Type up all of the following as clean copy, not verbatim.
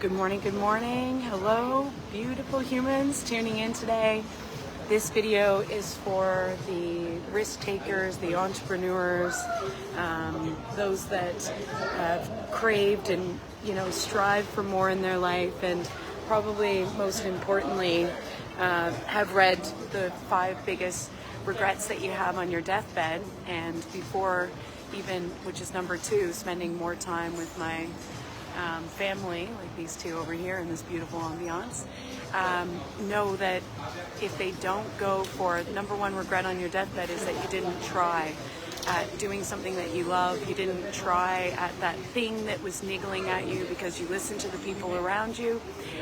Good morning, good morning. Hello, beautiful humans tuning in today. This video is for the risk takers, the entrepreneurs, those that have craved and strive for more in their life, and probably most importantly have read the 5 biggest regrets that you have on your deathbed, and before even, which is number 2, spending more time with my family, like these two over here in this beautiful ambiance. Know that if they don't go for number 1 regret on your deathbed is that you didn't try at doing something that you love. You didn't try at that thing that was niggling at you because you listened to the people around you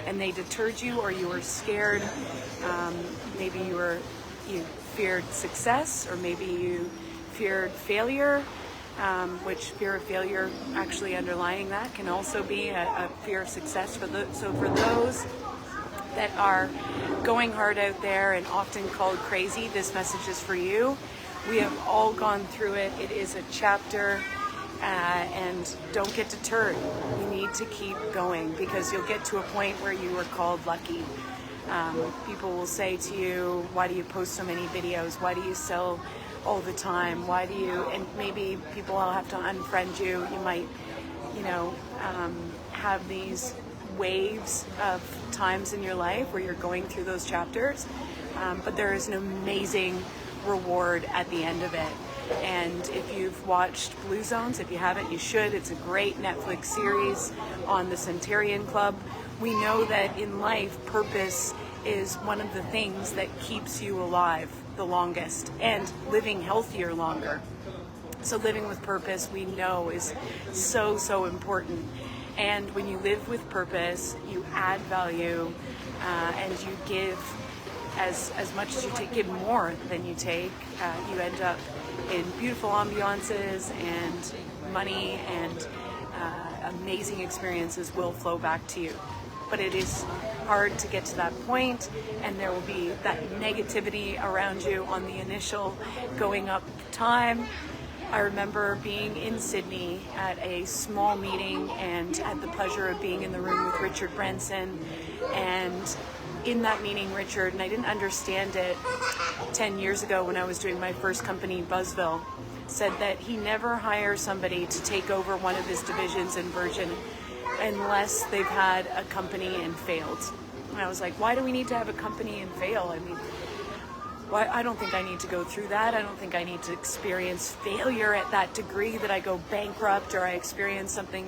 and they deterred you, or you were scared. Maybe you feared success, or maybe you feared failure. Which fear of failure, actually underlying that, can also be a fear of success. So for those that are going hard out there and often called crazy, this message is for you. We have all gone through it. It is a chapter, and don't get deterred. You need to keep going, because you'll get to a point where you are called lucky. People will say to you, why do you post so many videos? Why do you sell all the time? Why do you, and maybe people will have to unfriend you. You might, have these waves of times in your life where you're going through those chapters, but there is an amazing reward at the end of it. And if you've watched Blue Zones, if you haven't, you should. It's a great Netflix series on the Centurion Club. We know that in life, purpose is one of the things that keeps you alive the longest and living healthier longer. So living with purpose, we know, is so important. And when you live with purpose, you add value, and you give as much as you take, give more than you take. You end up in beautiful ambiances, and money and amazing experiences will flow back to you. But it is hard to get to that point, and there will be that negativity around you on the initial going up time. I remember being in Sydney at a small meeting and had the pleasure of being in the room with Richard Branson. And in that meeting, Richard, and I didn't understand it 10 years ago when I was doing my first company, Buzzville, said that he never hires somebody to take over one of his divisions in Virgin unless they've had a company and failed. And I was like, why do we need to have a company and fail? I mean, why? I don't think I need to go through that. I don't think I need to experience failure at that degree that I go bankrupt or I experience something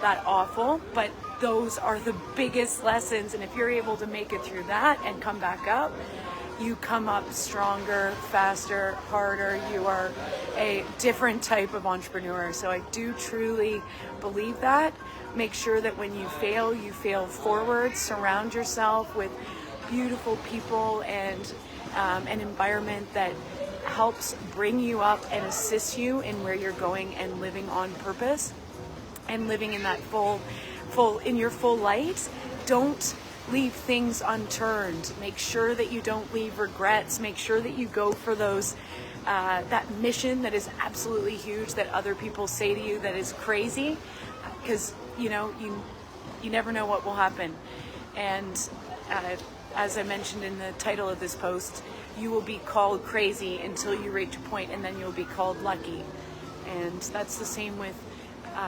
that awful. But those are the biggest lessons. And if you're able to make it through that and come back up, you come up stronger, faster, harder. You are a different type of entrepreneur. So I do truly believe that. Make sure that when you fail forward. Surround yourself with beautiful people and an environment that helps bring you up and assist you in where you're going and living on purpose and living in that in your full light. Don't leave things unturned. Make sure that you don't leave regrets. Make sure that you go for those that mission that is absolutely huge, that other people say to you that is crazy, because you never know what will happen. And as I mentioned in the title of this post, you will be called crazy until you reach a point, and then you'll be called lucky. And that's the same with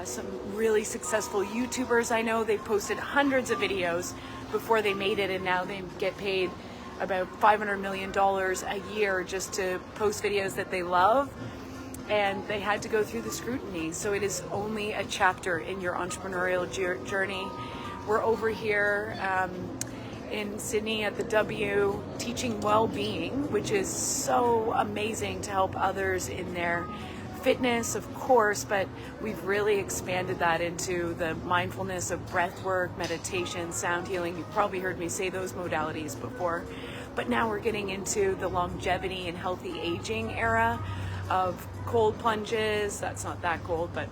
some really successful YouTubers I know. They posted hundreds of videos before they made it, and now they get paid about $500 million a year just to post videos that they love. And they had to go through the scrutiny. So it is only a chapter in your entrepreneurial journey. We're over here in Sydney at the W teaching well-being, which is so amazing to help others in their fitness, of course, but we've really expanded that into the mindfulness of breath work, meditation, sound healing. You've probably heard me say those modalities before, but now we're getting into the longevity and healthy aging era of cold plunges. That's not that cold, but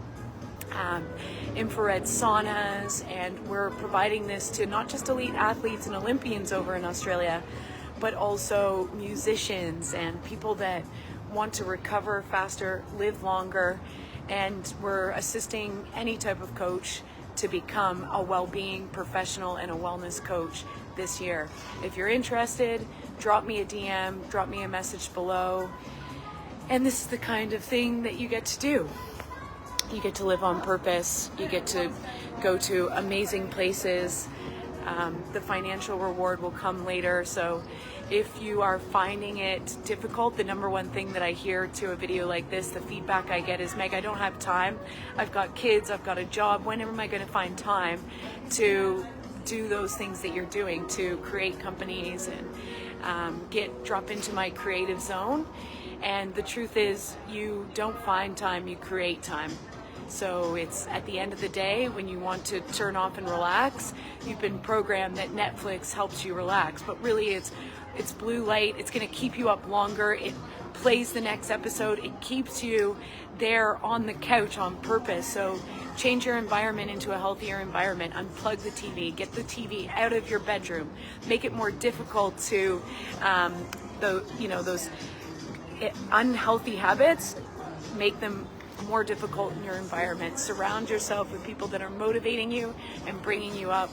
infrared saunas, and we're providing this to not just elite athletes and Olympians over in Australia, but also musicians and people that want to recover faster, live longer, and we're assisting any type of coach to become a well-being professional and a wellness coach this year. If you're interested, drop me a DM, drop me a message below. And this is the kind of thing that you get to do. You get to live on purpose. You get to go to amazing places. The financial reward will come later. So if you are finding it difficult, the number one thing that I hear to a video like this, the feedback I get is, Meg, I don't have time. I've got kids, I've got a job. When am I going to find time to do those things that you're doing, to create companies and drop into my creative zone? And the truth is, you don't find time, you create time. So it's at the end of the day when you want to turn off and relax. You've been programmed that Netflix helps you relax, but really it's blue light. It's going to keep you up longer. It plays the next episode. It keeps you there on the couch on purpose. So change your environment into a healthier environment. Unplug the TV. Get the TV out of your bedroom. Make it more difficult to those unhealthy habits. Make them more difficult in your environment. Surround yourself with people that are motivating you and bringing you up.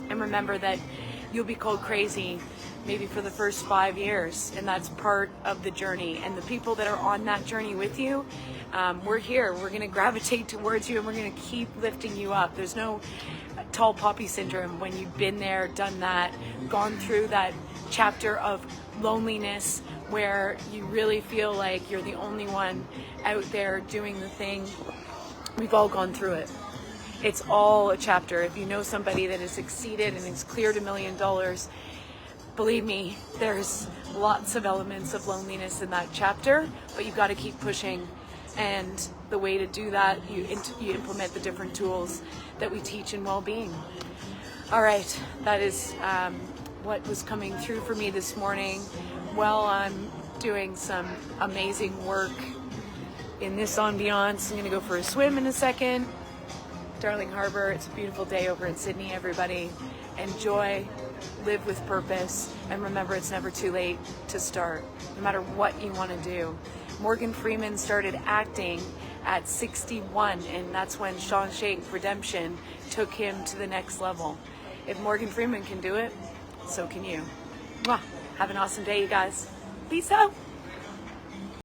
And remember that you'll be called crazy maybe for the first 5 years, and that's part of the journey. And the people that are on that journey with you, we're here. We're going to gravitate towards you, and we're going to keep lifting you up. There's no tall poppy syndrome when you've been there, done that, gone through that chapter of loneliness where you really feel like you're the only one out there doing the thing. We've all gone through it. It's all a chapter. If you know somebody that has succeeded and has cleared $1 million, believe me, there's lots of elements of loneliness in that chapter, but you've got to keep pushing. And the way to do that, you implement the different tools that we teach in well-being. All right, that is what was coming through for me this morning. Well, I'm doing some amazing work in this ambiance. I'm going to go for a swim in a second. Darling Harbour, it's a beautiful day over in Sydney, everybody. Enjoy, live with purpose, and remember it's never too late to start, no matter what you want to do. Morgan Freeman started acting at 61, and that's when Shawshank Redemption took him to the next level. If Morgan Freeman can do it, so can you. Mwah. Have an awesome day, you guys. Peace out.